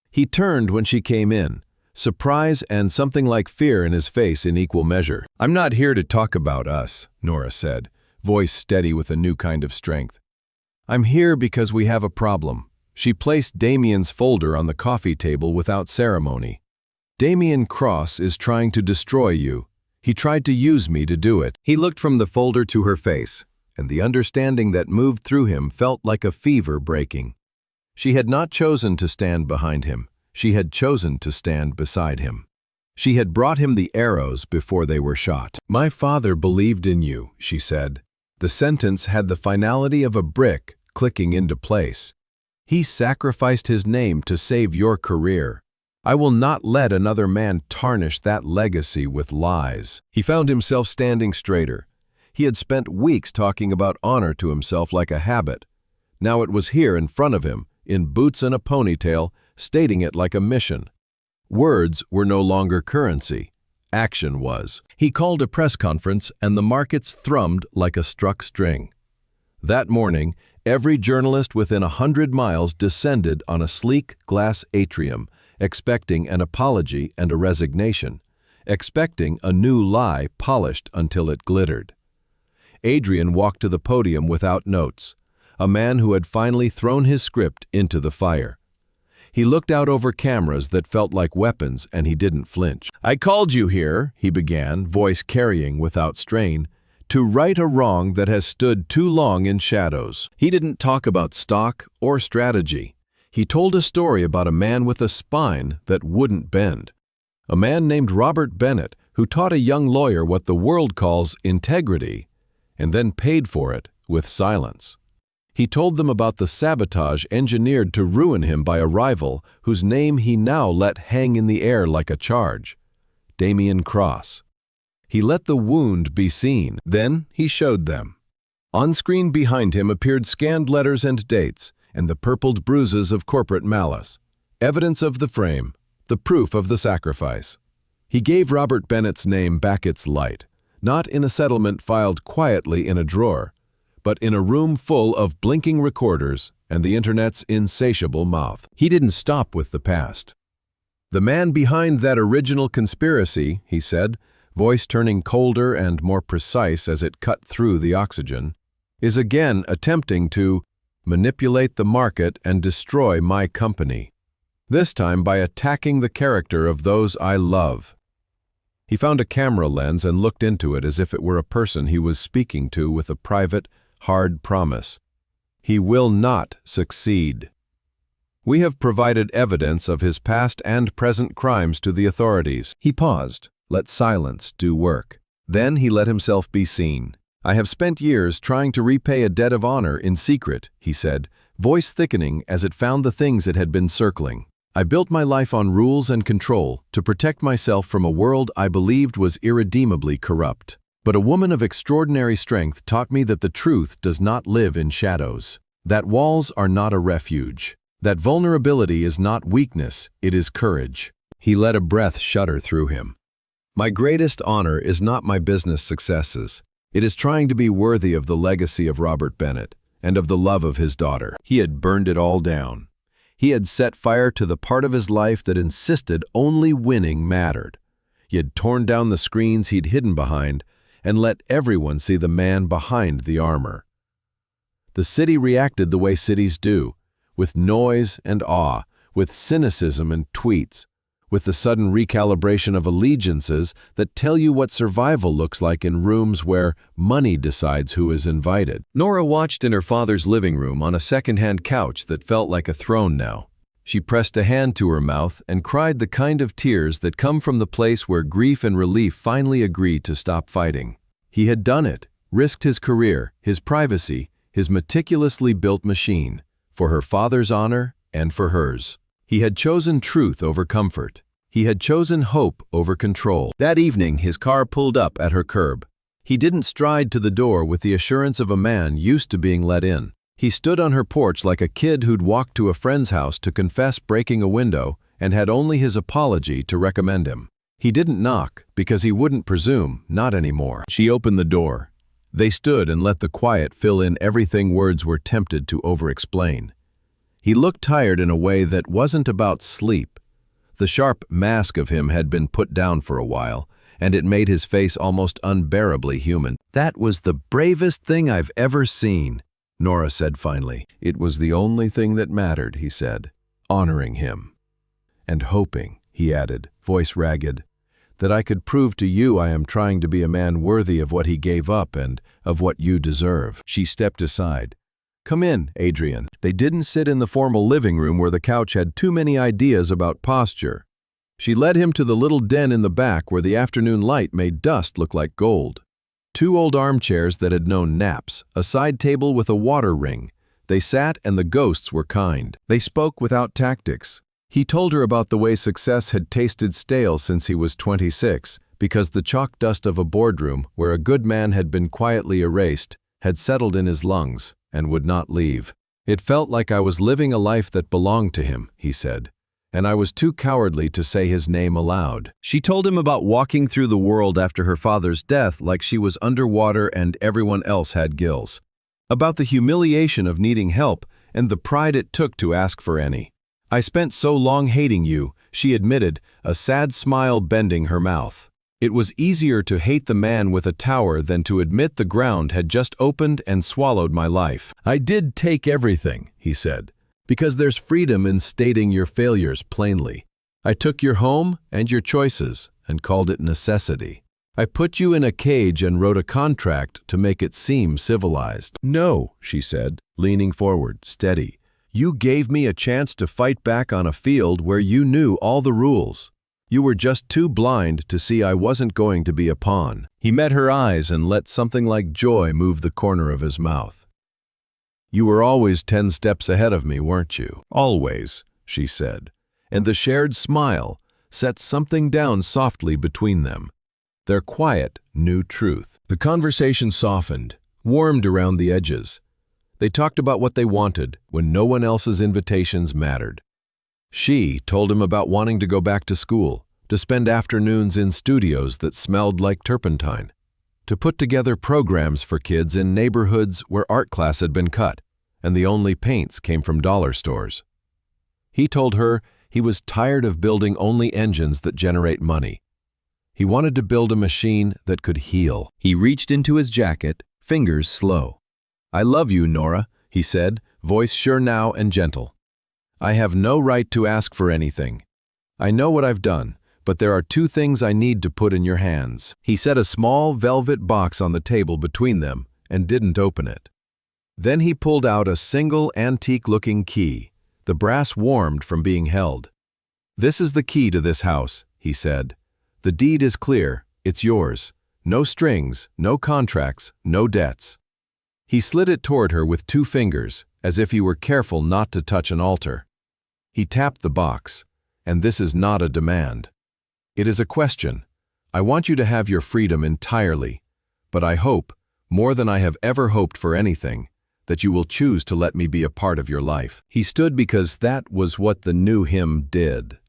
He turned when she came in, surprise and something like fear in his face in equal measure. "I'm not here to talk about us," Nora said, voice steady with a new kind of strength. "I'm here because we have a problem." She placed Damian's folder on the coffee table without ceremony. "Damian Cross is trying to destroy you. He tried to use me to do it." He looked from the folder to her face, and the understanding that moved through him felt like a fever breaking. She had not chosen to stand behind him. She had chosen to stand beside him. She had brought him the arrows before they were shot. "My father believed in you," she said. The sentence had the finality of a brick clicking into place. "He sacrificed his name to save your career. I will not let another man tarnish that legacy with lies." He found himself standing straighter. He had spent weeks talking about honor to himself like a habit. Now it was here in front of him, in boots and a ponytail, stating it like a mission. Words were no longer currency. Action was. He called a press conference and the markets thrummed like a struck string. That morning, every journalist within 100 miles descended on a sleek glass atrium, expecting an apology and a resignation, expecting a new lie polished until it glittered. Adrian walked to the podium without notes, a man who had finally thrown his script into the fire. He looked out over cameras that felt like weapons, and he didn't flinch. "I called you here," he began, voice carrying without strain, "to right a wrong that has stood too long in shadows." He didn't talk about stock or strategy. He told a story about a man with a spine that wouldn't bend. A man named Robert Bennett who taught a young lawyer what the world calls integrity, and then paid for it with silence. He told them about the sabotage engineered to ruin him by a rival whose name he now let hang in the air like a charge, Damian Cross. He let the wound be seen. Then he showed them. On screen behind him appeared scanned letters and dates, and the purpled bruises of corporate malice, evidence of the frame, the proof of the sacrifice. He gave Robert Bennett's name back its light, not in a settlement filed quietly in a drawer, but in a room full of blinking recorders and the internet's insatiable mouth. He didn't stop with the past. "The man behind that original conspiracy," he said, voice turning colder and more precise as it cut through the oxygen, "is again attempting to manipulate the market and destroy my company, this time by attacking the character of those I love." He found a camera lens and looked into it as if it were a person he was speaking to with a private, hard promise. "He will not succeed. We have provided evidence of his past and present crimes to the authorities." He paused, let silence do work. Then he let himself be seen. "I have spent years trying to repay a debt of honor in secret," he said, voice thickening as it found the things it had been circling. "I built my life on rules and control to protect myself from a world I believed was irredeemably corrupt. But a woman of extraordinary strength taught me that the truth does not live in shadows, that walls are not a refuge, that vulnerability is not weakness, it is courage." He let a breath shudder through him. "My greatest honor is not my business successes. It is trying to be worthy of the legacy of Robert Bennett and of the love of his daughter." He had burned it all down. He had set fire to the part of his life that insisted only winning mattered. He had torn down the screens he'd hidden behind and let everyone see the man behind the armor. The city reacted the way cities do, with noise and awe, with cynicism and tweets, with the sudden recalibration of allegiances that tell you what survival looks like in rooms where money decides who is invited. Nora watched in her father's living room on a second-hand couch that felt like a throne now. She pressed a hand to her mouth and cried the kind of tears that come from the place where grief and relief finally agree to stop fighting. He had done it, risked his career, his privacy, his meticulously built machine, for her father's honor and for hers. He had chosen truth over comfort. He had chosen hope over control. That evening, his car pulled up at her curb. He didn't stride to the door with the assurance of a man used to being let in. He stood on her porch like a kid who'd walked to a friend's house to confess breaking a window and had only his apology to recommend him. He didn't knock because he wouldn't presume, not anymore. She opened the door. They stood and let the quiet fill in everything words were tempted to over-explain. He looked tired in a way that wasn't about sleep. The sharp mask of him had been put down for a while, and it made his face almost unbearably human. "That was the bravest thing I've ever seen," Nora said finally. "It was the only thing that mattered," he said, honoring him. "And hoping," he added, voice ragged, "that I could prove to you I am trying to be a man worthy of what he gave up and of what you deserve." She stepped aside. "Come in, Adrian." They didn't sit in the formal living room where the couch had too many ideas about posture. She led him to the little den in the back where the afternoon light made dust look like gold. 2 old armchairs that had known naps, a side table with a water ring. They sat and the ghosts were kind. They spoke without tactics. He told her about the way success had tasted stale since he was 26, because the chalk dust of a boardroom where a good man had been quietly erased had settled in his lungs and would not leave. "It felt like I was living a life that belonged to him," he said, "and I was too cowardly to say his name aloud." She told him about walking through the world after her father's death like she was underwater and everyone else had gills. About the humiliation of needing help and the pride it took to ask for any. "I spent so long hating you," she admitted, a sad smile bending her mouth. "It was easier to hate the man with a tower than to admit the ground had just opened and swallowed my life." "I did take everything," he said, "because there's freedom in stating your failures plainly. I took your home and your choices and called it necessity. I put you in a cage and wrote a contract to make it seem civilized." "No," she said, leaning forward, steady. "You gave me a chance to fight back on a field where you knew all the rules. You were just too blind to see I wasn't going to be a pawn." He met her eyes and let something like joy move the corner of his mouth. "You were always 10 steps ahead of me, weren't you?" "Always," she said, and the shared smile set something down softly between them. Their quiet knew truth. The conversation softened, warmed around the edges. They talked about what they wanted when no one else's invitations mattered. She told him about wanting to go back to school, to spend afternoons in studios that smelled like turpentine, to put together programs for kids in neighborhoods where art class had been cut and the only paints came from dollar stores. He told her he was tired of building only engines that generate money. He wanted to build a machine that could heal. He reached into his jacket, fingers slow. "I love you, Nora," he said, voice sure now and gentle. "I have no right to ask for anything. I know what I've done, but there are two things I need to put in your hands." He set a small velvet box on the table between them and didn't open it. Then he pulled out a single antique-looking key. The brass warmed from being held. "This is the key to this house," he said. "The deed is clear. It's yours. No strings, no contracts, no debts." He slid it toward her with 2 fingers, as if he were careful not to touch an altar. He tapped the box. "And this is not a demand. It is a question. I want you to have your freedom entirely, but I hope, more than I have ever hoped for anything, that you will choose to let me be a part of your life." He stood because that was what the new him did.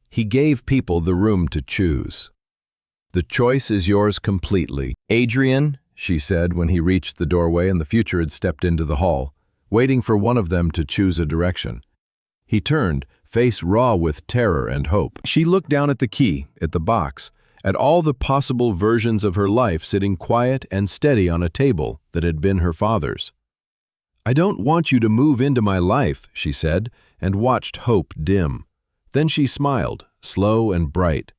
He gave people the room to choose. "The choice is yours completely." "Adrian," she said when he reached the doorway and the future had stepped into the hall, waiting for one of them to choose a direction. He turned, face raw with terror and hope. She looked down at the key, at the box, at all the possible versions of her life sitting quiet and steady on a table that had been her father's. "I don't want you to move into my life," she said, and watched hope dim. Then she smiled, slow and bright.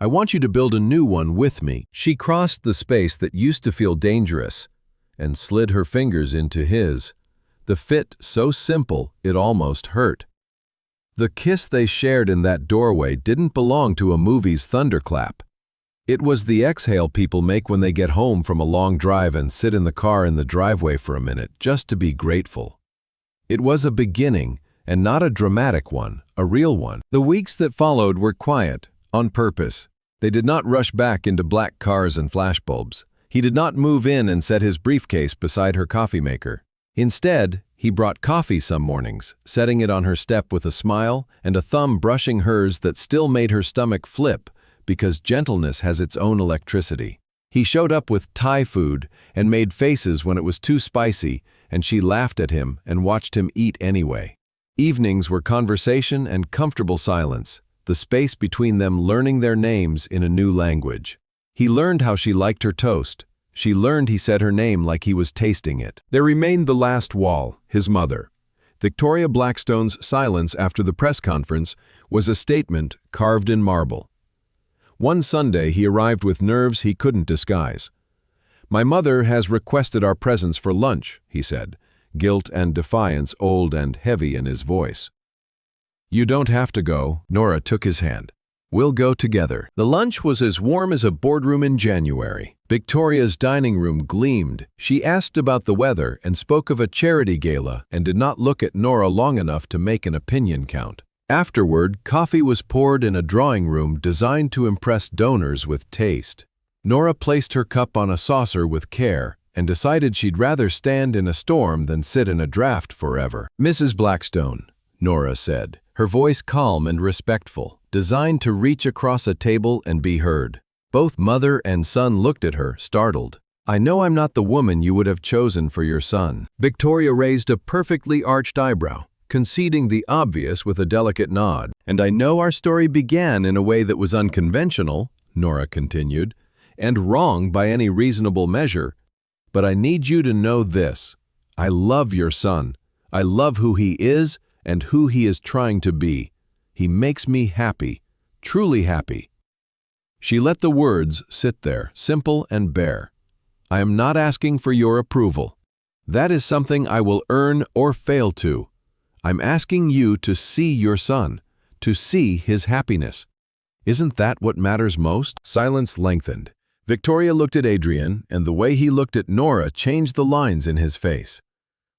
"I want you to build a new one with me." She crossed the space that used to feel dangerous and slid her fingers into his, the fit so simple it almost hurt. The kiss they shared in that doorway didn't belong to a movie's thunderclap. It was the exhale people make when they get home from a long drive and sit in the car in the driveway for a minute just to be grateful. It was a beginning, and not a dramatic one, a real one. The weeks that followed were quiet, on purpose. They did not rush back into black cars and flashbulbs. He did not move in and set his briefcase beside her coffee maker. Instead, he brought coffee some mornings, setting it on her step with a smile and a thumb brushing hers that still made her stomach flip, because gentleness has its own electricity. He showed up with Thai food and made faces when it was too spicy, and she laughed at him and watched him eat anyway. Evenings were conversation and comfortable silence, the space between them learning their names in a new language. He learned how she liked her toast. She learned he said her name like he was tasting it. There remained the last wall, his mother. Victoria Blackstone's silence after the press conference was a statement carved in marble. One Sunday he arrived with nerves he couldn't disguise. "My mother has requested our presence for lunch," he said, guilt and defiance old and heavy in his voice. "You don't have to go," Nora took his hand. "We'll go together." The lunch was as warm as a boardroom in January. Victoria's dining room gleamed. She asked about the weather and spoke of a charity gala and did not look at Nora long enough to make an opinion count. Afterward, coffee was poured in a drawing room designed to impress donors with taste. Nora placed her cup on a saucer with care and decided she'd rather stand in a storm than sit in a draft forever. "Mrs. Blackstone," Nora said, her voice calm and respectful, designed to reach across a table and be heard. Both mother and son looked at her, startled. "I know I'm not the woman you would have chosen for your son." Victoria raised a perfectly arched eyebrow, conceding the obvious with a delicate nod. "And I know our story began in a way that was unconventional," Nora continued, "and wrong by any reasonable measure. But I need you to know this. I love your son. I love who he is and who he is trying to be. He makes me happy, truly happy." She let the words sit there, simple and bare. "I am not asking for your approval. That is something I will earn or fail to. I'm asking you to see your son, to see his happiness. Isn't that what matters most?" Silence lengthened. Victoria looked at Adrian, and the way he looked at Nora changed the lines in his face.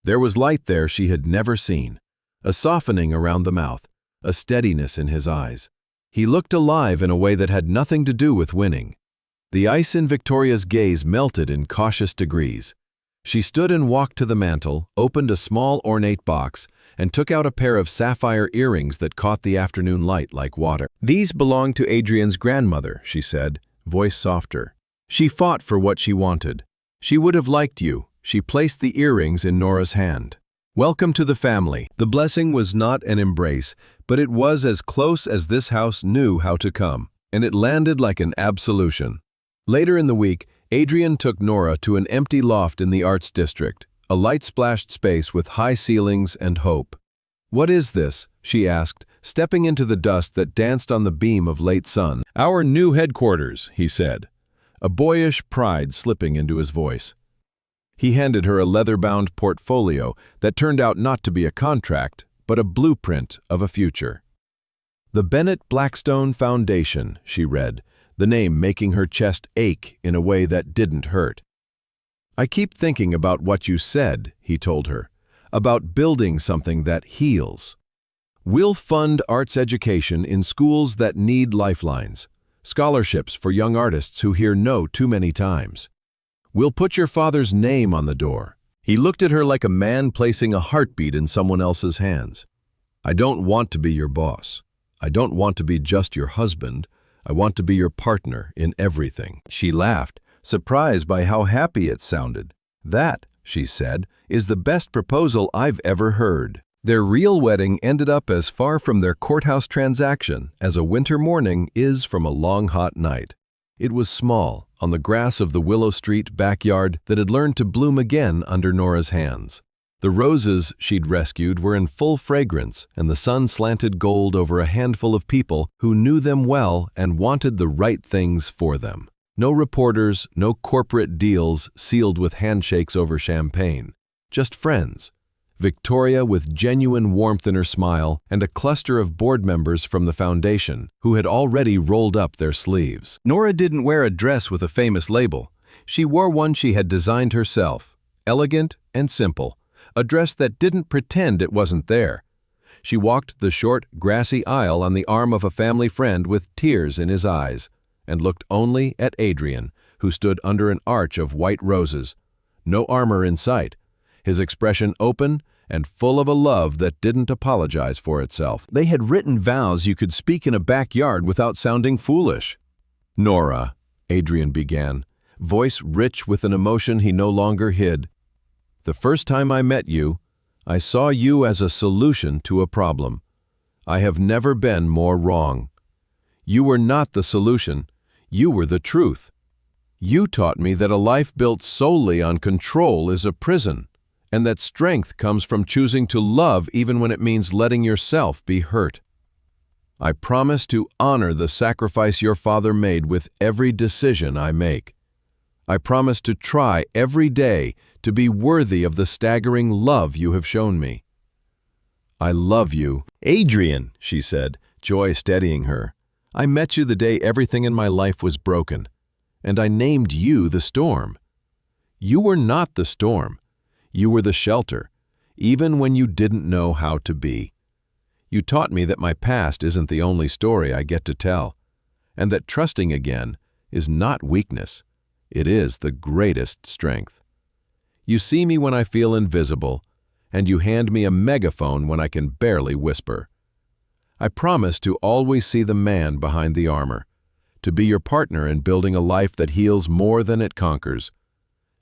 There was light there she had never seen, a softening around the mouth, a steadiness in his eyes. He looked alive in a way that had nothing to do with winning. The ice in Victoria's gaze melted in cautious degrees. She stood and walked to the mantel, opened a small ornate box, and took out a pair of sapphire earrings that caught the afternoon light like water. "These belong to Adrian's grandmother," she said, voice softer. "She fought for what she wanted. She would have liked you." She placed the earrings in Nora's hand. "Welcome to the family." The blessing was not an embrace, but it was as close as this house knew how to come, and it landed like an absolution. Later in the week, Adrian took Nora to an empty loft in the Arts District, a light-splashed space with high ceilings and hope. "What is this?" she asked, stepping into the dust that danced on the beam of late sun. "Our new headquarters," he said, a boyish pride slipping into his voice. He handed her a leather-bound portfolio that turned out not to be a contract, but a blueprint of a future. "The Bennett Blackstone Foundation," she read, the name making her chest ache in a way that didn't hurt. "I keep thinking about what you said," he told her, "about building something that heals. We'll fund arts education in schools that need lifelines, scholarships for young artists who hear no too many times. We'll put your father's name on the door." He looked at her like a man placing a heartbeat in someone else's hands. "I don't want to be your boss. I don't want to be just your husband. I want to be your partner in everything." She laughed, surprised by how happy it sounded. "That," she said, "is the best proposal I've ever heard." Their real wedding ended up as far from their courthouse transaction as a winter morning is from a long hot night. It was small, on the grass of the Willow Street backyard that had learned to bloom again under Nora's hands. The roses she'd rescued were in full fragrance, and the sun slanted gold over a handful of people who knew them well and wanted the right things for them. No reporters, no corporate deals sealed with handshakes over champagne. Just friends. Victoria with genuine warmth in her smile, and a cluster of board members from the foundation who had already rolled up their sleeves. Nora didn't wear a dress with a famous label. She wore one she had designed herself, elegant and simple, a dress that didn't pretend it wasn't there. She walked the short, grassy aisle on the arm of a family friend with tears in his eyes, and looked only at Adrian, who stood under an arch of white roses. No armor in sight, his expression open and full of a love that didn't apologize for itself. They had written vows you could speak in a backyard without sounding foolish. "Nora," Adrian began, voice rich with an emotion he no longer hid, "the first time I met you, I saw you as a solution to a problem. I have never been more wrong. You were not the solution, you were the truth. You taught me that a life built solely on control is a prison, and that strength comes from choosing to love even when it means letting yourself be hurt. I promise to honor the sacrifice your father made with every decision I make. I promise to try every day to be worthy of the staggering love you have shown me. I love you." "Adrian," she said, joy steadying her, "I met you the day everything in my life was broken, and I named you the storm. You were not the storm. You were the shelter, even when you didn't know how to be. You taught me that my past isn't the only story I get to tell, and that trusting again is not weakness, it is the greatest strength. You see me when I feel invisible, and you hand me a megaphone when I can barely whisper. I promise to always see the man behind the armor, to be your partner in building a life that heals more than it conquers,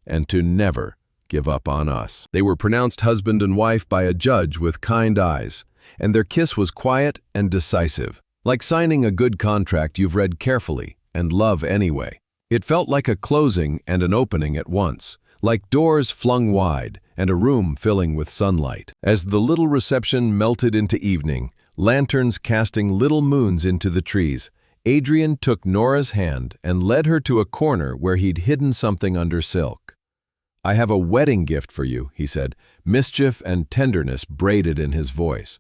and to never give up on us." They were pronounced husband and wife by a judge with kind eyes, and their kiss was quiet and decisive, like signing a good contract you've read carefully and love anyway. It felt like a closing and an opening at once, like doors flung wide and a room filling with sunlight. As the little reception melted into evening, lanterns casting little moons into the trees, Adrian took Nora's hand and led her to a corner where he'd hidden something under silk. "I have a wedding gift for you," he said, mischief and tenderness braided in his voice.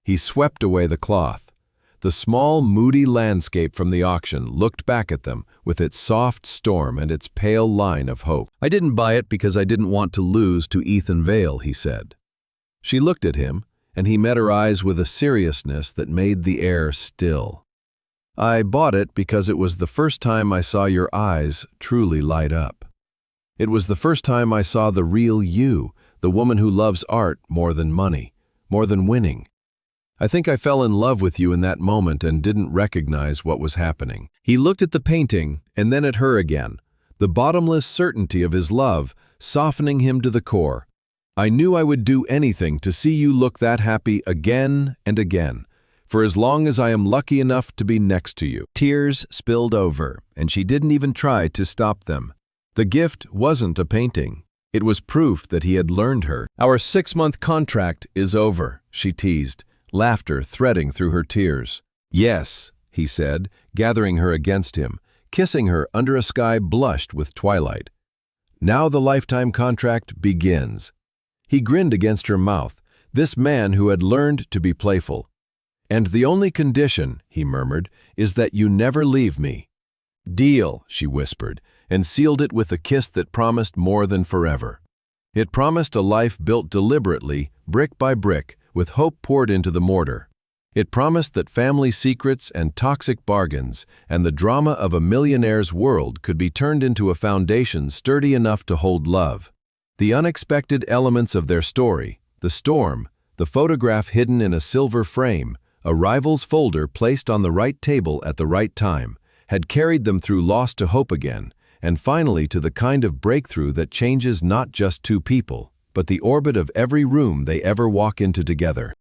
He swept away the cloth. The small, moody landscape from the auction looked back at them with its soft storm and its pale line of hope. "I didn't buy it because I didn't want to lose to Ethan Vale," he said. She looked at him, and he met her eyes with a seriousness that made the air still. "I bought it because it was the first time I saw your eyes truly light up. It was the first time I saw the real you, the woman who loves art more than money, more than winning. I think I fell in love with you in that moment and didn't recognize what was happening." He looked at the painting and then at her again, the bottomless certainty of his love softening him to the core. "I knew I would do anything to see you look that happy again and again, for as long as I am lucky enough to be next to you." Tears spilled over, and she didn't even try to stop them. The gift wasn't a painting. It was proof that he had learned her. "Our 6-month contract is over," she teased, laughter threading through her tears. "Yes," he said, gathering her against him, kissing her under a sky blushed with twilight. "Now the lifetime contract begins." He grinned against her mouth, this man who had learned to be playful. "And the only condition," he murmured, "is that you never leave me." "Deal," she whispered, and sealed it with a kiss that promised more than forever. It promised a life built deliberately, brick by brick, with hope poured into the mortar. It promised that family secrets and toxic bargains and the drama of a millionaire's world could be turned into a foundation sturdy enough to hold love. The unexpected elements of their story, the storm, the photograph hidden in a silver frame, a rival's folder placed on the right table at the right time, had carried them through loss to hope again, and finally to the kind of breakthrough that changes not just two people, but the orbit of every room they ever walk into together.